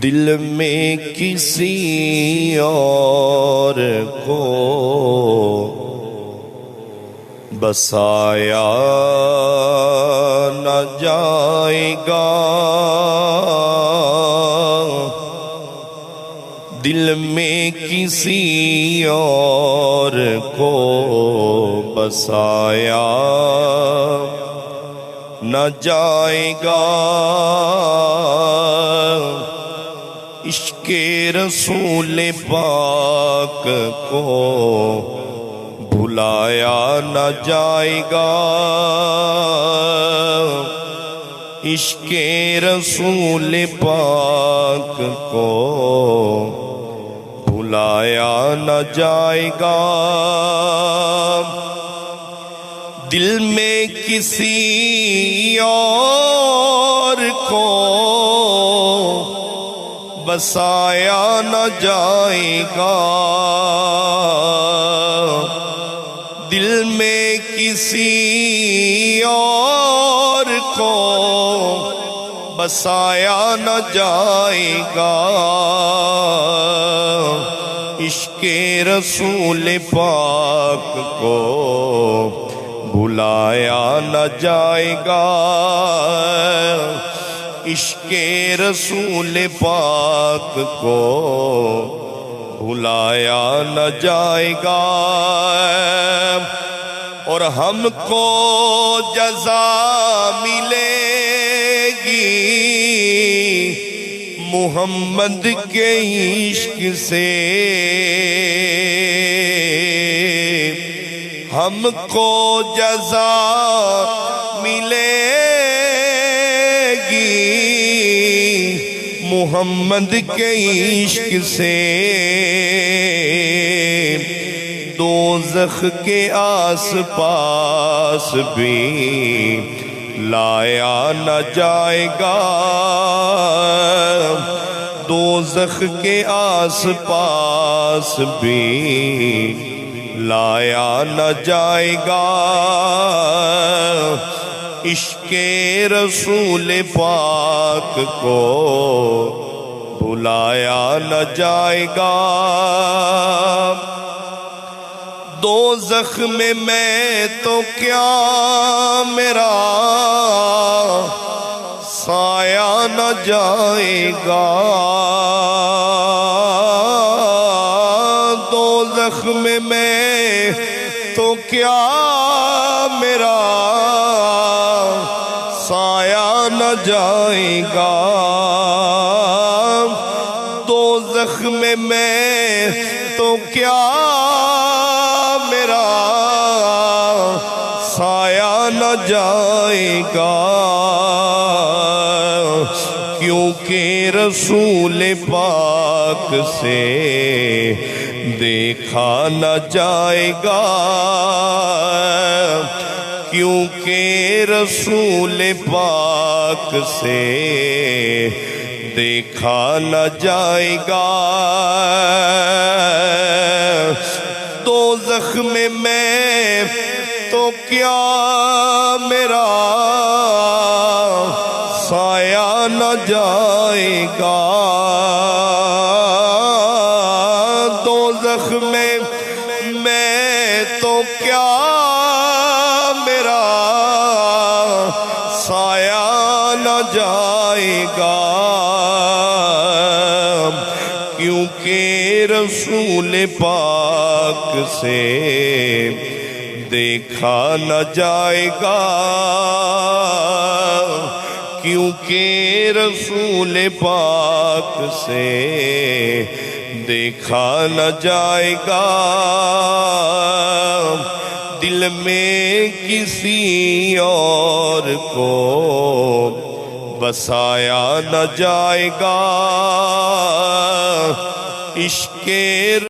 دل میں کسی اور کو بسایا نہ جائے گا، دل میں کسی اور کو بسایا نہ جائے گا، عشق رسول پاک کو بھلایا نہ جائے گا، عشق رسول پاک کو بھلایا نہ جائے گا، دل میں کسی اور کو بسایا نہ جائے گا، دل میں کسی اور کو بسایا نہ جائے گا، عشق رسول پاک کو بھلایا نہ جائے گا، عشق رسول پاک کو بھلایا نہ جائے گا، اور ہم کو جزا ملے گی محمد کے عشق سے، ہم کو جزا ملے گی محمد کے عشق سے، دوزخ کے آس پاس بھی لایا نہ جائے گا، دوزخ کے آس پاس بھی لایا نہ جائے گا، عشق رسول پاک کو بھلایا نہ جائے گا، دوزخ میں تو کیا میرا سایہ نہ جائے گا، دوزخ میں تو کیا میرا سایہ نہ جائے گا، دوزخ میں تو کیا میرا سایہ نہ جائے گا، کیونکہ رسول پاک سے دیکھا نہ جائے گا، کیونکہ رسول پاک سے دیکھا نہ جائے گا، دوزخ میں تو کیا میرا سایہ نہ جائے گا، دوزخ میں تو کیا میرا سایہ نہ جائے گا، کیونکہ رسول پاک سے دیکھا نہ جائے گا، کیونکہ رسول پاک سے دیکھا نہ جائے گا، دل میں کسی اور کو بسایا نہ جائے گا، عشق